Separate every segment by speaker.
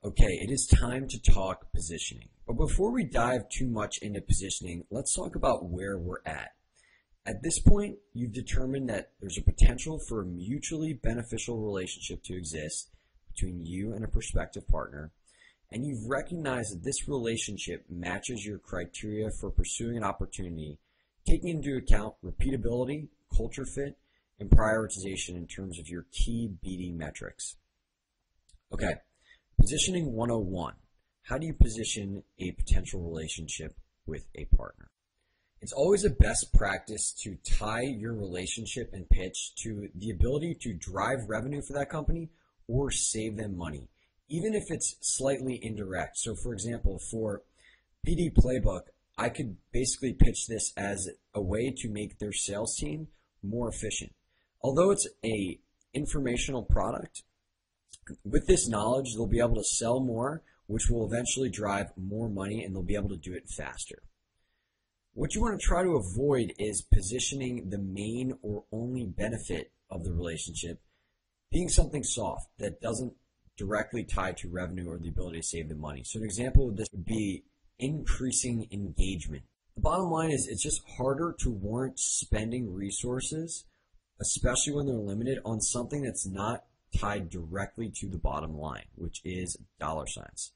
Speaker 1: Okay, it is time to talk positioning. But before we dive too much into positioning, let's talk about where we're at. At this point, you've determined that there's a potential for a mutually beneficial relationship to exist between you and a prospective partner, and you've recognized that this relationship matches your criteria for pursuing an opportunity, taking into account repeatability, culture fit, and prioritization in terms of your key BD metrics. Okay. Positioning 101. How do you position a potential relationship with a partner? It's always a best practice to tie your relationship and pitch to the ability to drive revenue for that company or save them money, even if it's slightly indirect. So for example, for BD Playbook, I could basically pitch this as a way to make their sales team more efficient. Although it's a informational product, with this knowledge, they'll be able to sell more, which will eventually drive more money, and they'll be able to do it faster. What you want to try to avoid is positioning the main or only benefit of the relationship being something soft that doesn't directly tie to revenue or the ability to save the money. So an example of this would be increasing engagement. The bottom line is it's just harder to warrant spending resources, especially when they're limited, on something that's not tied directly to the bottom line, which is dollar signs.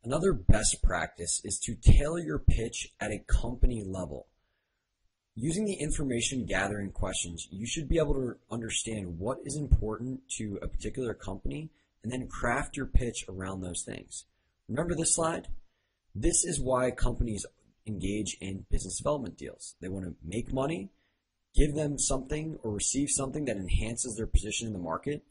Speaker 1: Another best practice is to tailor your pitch at a company level. Using the information gathering questions, you should be able to understand what is important to a particular company and then craft your pitch around those things. Remember this slide? This is why companies engage in business development deals. They want to make money, give them something or receive something that enhances their position in the market,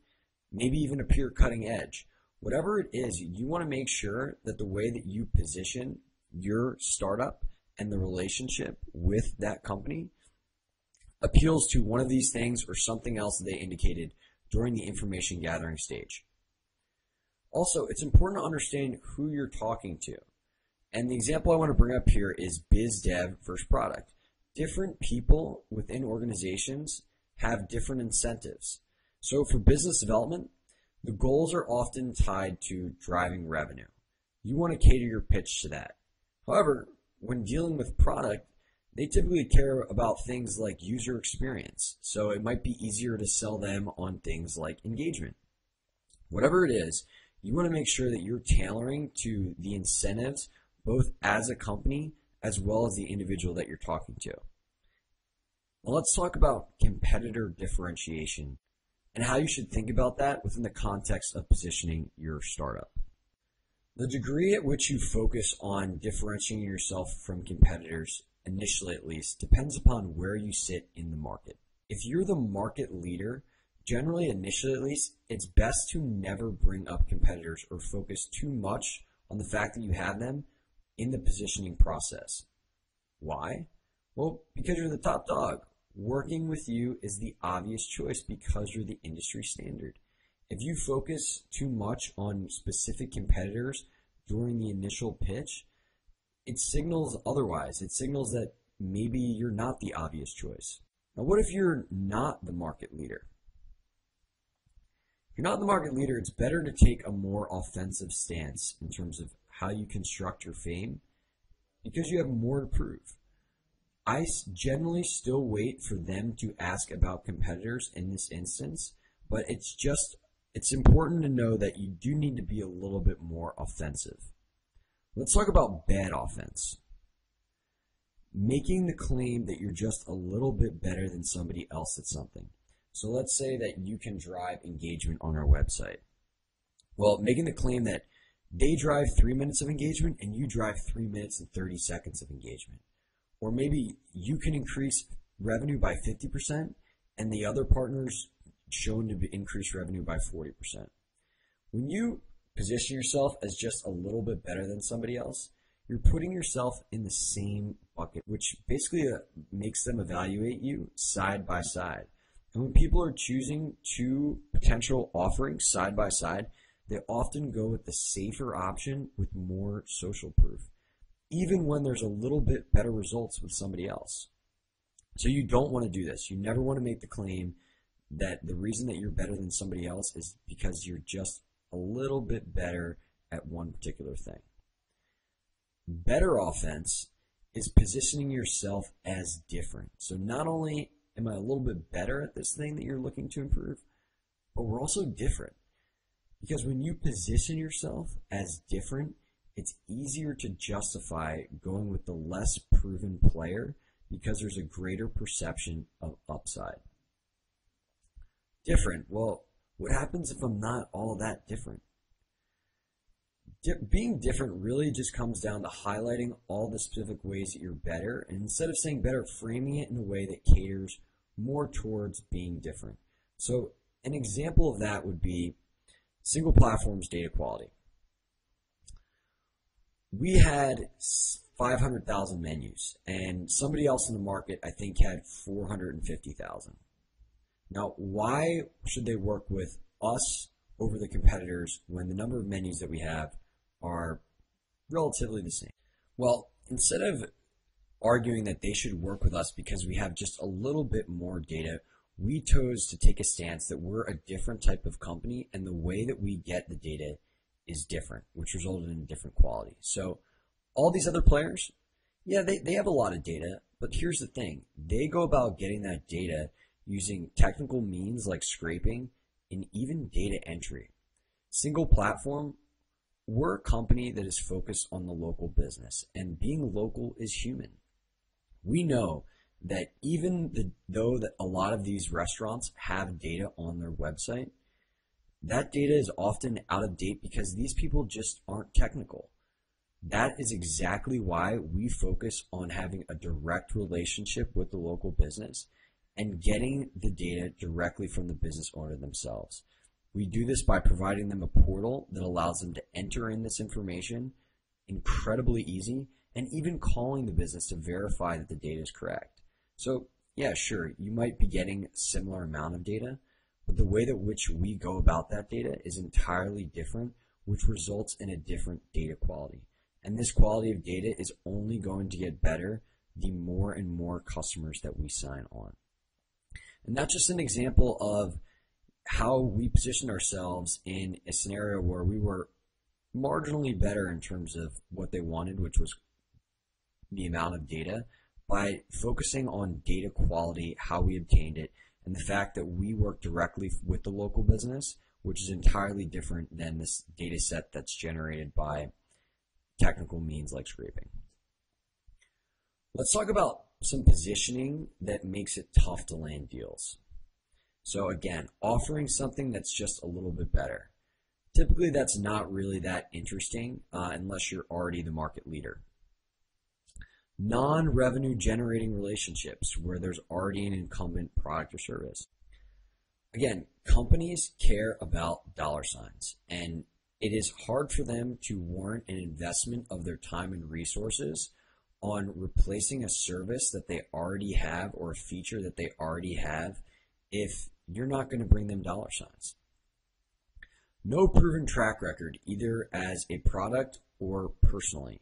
Speaker 1: maybe even appear cutting edge. Whatever it is, you want to make sure that the way that you position your startup and the relationship with that company appeals to one of these things or something else that they indicated during the information gathering stage. Also, it's important to understand who you're talking to. And the example I want to bring up here is biz dev versus product. Different people within organizations have different incentives. So for business development, the goals are often tied to driving revenue. You want to cater your pitch to that. However, when dealing with product, they typically care about things like user experience. So it might be easier to sell them on things like engagement. Whatever it is, you want to make sure that you're tailoring to the incentives both as a company as well as the individual that you're talking to. Now let's talk about competitor differentiation and how you should think about that within the context of positioning your startup. The degree at which you focus on differentiating yourself from competitors, initially at least, depends upon where you sit in the market. If you're the market leader, generally, initially at least, it's best to never bring up competitors or focus too much on the fact that you have them in the positioning process. Why? Well, because you're the top dog. Working with you is the obvious choice because you're the industry standard. If you focus too much on specific competitors during the initial pitch, it signals otherwise. It signals that maybe you're not the obvious choice. Now, what if you're not the market leader? If you're not the market leader, it's better to take a more offensive stance in terms of how you construct your fame because you have more to prove. I generally still wait for them to ask about competitors in this instance, but it's important to know that you do need to be a little bit more offensive. Let's talk about bad offense. Making the claim that you're just a little bit better than somebody else at something. So let's say that you can drive engagement on our website. Well, making the claim that they drive 3 minutes of engagement and you drive 3 minutes and 30 seconds of engagement. Or maybe you can increase revenue by 50% and the other partner's shown to increase revenue by 40%. When you position yourself as just a little bit better than somebody else, you're putting yourself in the same bucket, which basically makes them evaluate you side by side. And when people are choosing two potential offerings side by side, they often go with the safer option with more social proof, even when there's a little bit better results with somebody else. So you don't want to do this. You never want to make the claim that the reason that you're better than somebody else is because you're just a little bit better at one particular thing. Better offense is positioning yourself as different. So not only am I a little bit better at this thing that you're looking to improve, but we're also different. Because when you position yourself as different, it's easier to justify going with the less proven player because there's a greater perception of upside. Different. Well, what happens if I'm not all that different? Being different really just comes down to highlighting all the specific ways that you're better, and instead of saying better, framing it in a way that caters more towards being different. So an example of that would be single platforms data quality. We had 500,000 menus, and somebody else in the market, I think, had 450,000. Now, why should they work with us over the competitors when the number of menus that we have are relatively the same? Well, instead of arguing that they should work with us because we have just a little bit more data, we chose to take a stance that we're a different type of company, and the way that we get the data is different, which resulted in a different quality. So all these other players, yeah, they have a lot of data, but here's the thing. They go about getting that data using technical means like scraping and even data entry. Single platform, we're a company that is focused on the local business, and being local is human. We know that though that a lot of these restaurants have data on their website, that data is often out of date because these people just aren't technical. That is exactly why we focus on having a direct relationship with the local business and getting the data directly from the business owner themselves. We do this by providing them a portal that allows them to enter in this information incredibly easy, and even calling the business to verify that the data is correct. So yeah, sure, you might be getting a similar amount of data, but the way that which we go about that data is entirely different, which results in a different data quality. And this quality of data is only going to get better the more and more customers that we sign on. And that's just an example of how we positioned ourselves in a scenario where we were marginally better in terms of what they wanted, which was the amount of data, by focusing on data quality, how we obtained it, and the fact that we work directly with the local business, which is entirely different than this data set that's generated by technical means like scraping. Let's talk about some positioning that makes it tough to land deals. So again, offering something that's just a little bit better. Typically that's not really that interesting unless you're already the market leader. Non-revenue generating relationships where there's already an incumbent product or service. Again, companies care about dollar signs, and it is hard for them to warrant an investment of their time and resources on replacing a service that they already have or a feature that they already have if you're not going to bring them dollar signs. No proven track record, either as a product or personally.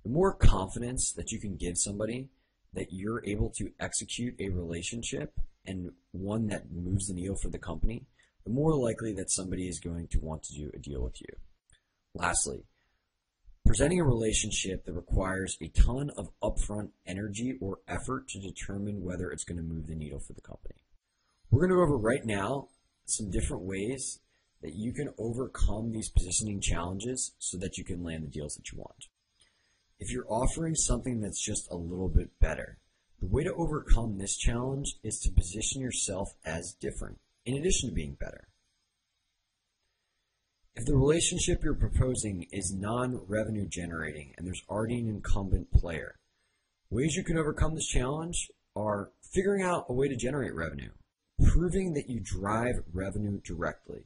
Speaker 1: The more confidence that you can give somebody that you're able to execute a relationship and one that moves the needle for the company, the more likely that somebody is going to want to do a deal with you. Lastly, presenting a relationship that requires a ton of upfront energy or effort to determine whether it's going to move the needle for the company. We're going to go over right now some different ways that you can overcome these positioning challenges so that you can land the deals that you want. If you're offering something that's just a little bit better, the way to overcome this challenge is to position yourself as different, in addition to being better. If the relationship you're proposing is non-revenue generating and there's already an incumbent player, ways you can overcome this challenge are figuring out a way to generate revenue, proving that you drive revenue directly,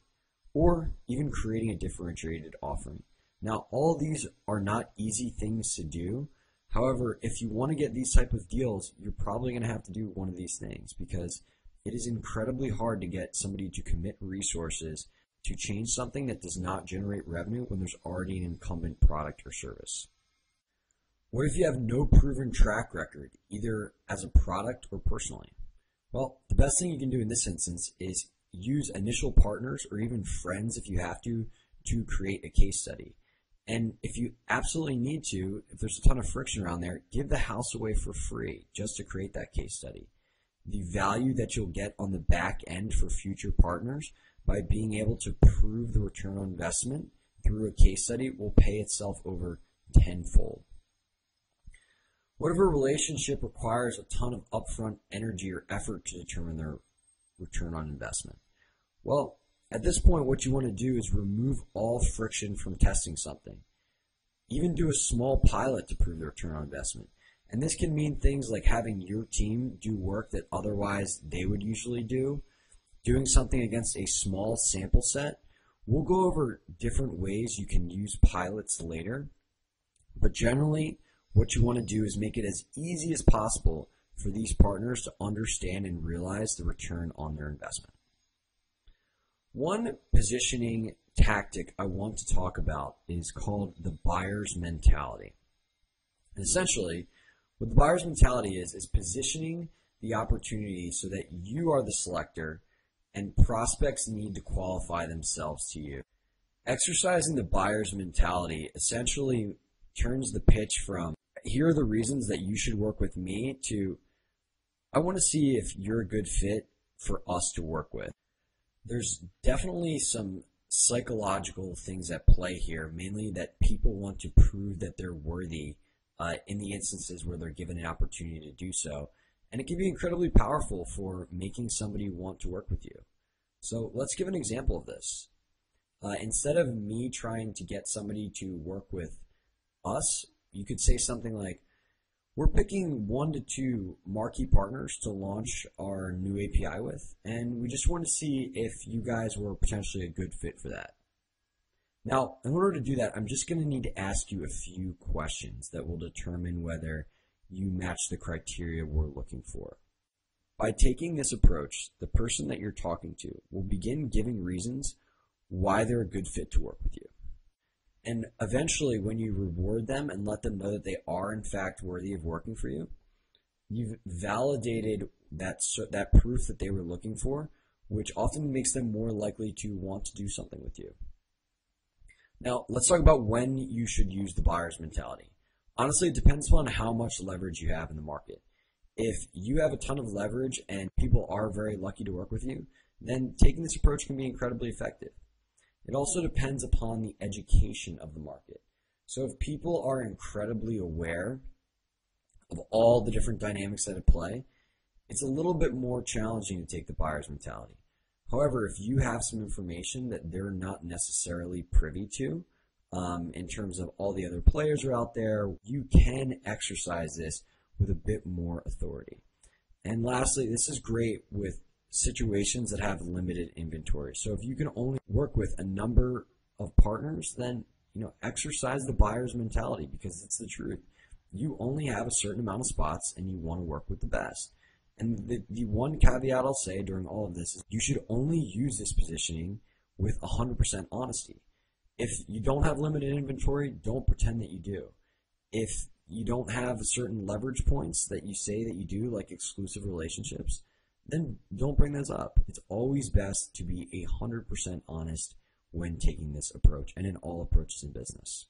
Speaker 1: or even creating a differentiated offering. Now, all these are not easy things to do. However, if you want to get these type of deals, you're probably going to have to do one of these things because it is incredibly hard to get somebody to commit resources to change something that does not generate revenue when there's already an incumbent product or service. What if you have no proven track record, either as a product or personally? Well, the best thing you can do in this instance is use initial partners or even friends if you have to to create a case study. And if you absolutely need to, if there's a ton of friction around there, give the house away for free just to create that case study. The value that you'll get on the back end for future partners by being able to prove the return on investment through a case study will pay itself over tenfold. What if a relationship requires a ton of upfront energy or effort to determine their return on investment? Well, at this point, what you want to do is remove all friction from testing something. Even do a small pilot to prove the return on investment. And this can mean things like having your team do work that otherwise they would usually do, doing something against a small sample set. We'll go over different ways you can use pilots later, but generally what you want to do is make it as easy as possible for these partners to understand and realize the return on their investment. One positioning tactic I want to talk about is called the buyer's mentality. And essentially, what the buyer's mentality is positioning the opportunity so that you are the selector and prospects need to qualify themselves to you. Exercising the buyer's mentality essentially turns the pitch from, here are the reasons that you should work with me, to, I want to see if you're a good fit for us to work with. There's definitely some psychological things at play here, mainly that people want to prove that they're worthy in the instances where they're given an opportunity to do so. And it can be incredibly powerful for making somebody want to work with you. So let's give an example of this. Instead of me trying to get somebody to work with us, you could say something like, we're picking 1 to 2 marquee partners to launch our new API with, and we just want to see if you guys were potentially a good fit for that. Now, in order to do that, I'm just going to need to ask you a few questions that will determine whether you match the criteria we're looking for. By taking this approach, the person that you're talking to will begin giving reasons why they're a good fit to work with you. And eventually, when you reward them and let them know that they are in fact worthy of working for you, you've validated that proof that they were looking for, which often makes them more likely to want to do something with you. Now, let's talk about when you should use the buyer's mentality. Honestly, it depends on how much leverage you have in the market. If you have a ton of leverage and people are very lucky to work with you, then taking this approach can be incredibly effective. It also depends upon the education of the market. So if people are incredibly aware of all the different dynamics that at play, it's a little bit more challenging to take the buyer's mentality. However, if you have some information that they're not necessarily privy to, in terms of all the other players are out there, you can exercise this with a bit more authority. And lastly, this is great with situations that have limited inventory. So if you can only work with a number of partners, then exercise the buyer's mentality, because it's the truth. You only have a certain amount of spots and you want to work with the best. And the one caveat I'll say during all of this is you should only use this positioning with 100% honesty. If you don't have limited inventory, don't pretend that you do. If you don't have certain leverage points that you say that you do, like exclusive relationships, then don't bring those up. It's always best to be 100% honest when taking this approach and in all approaches in business.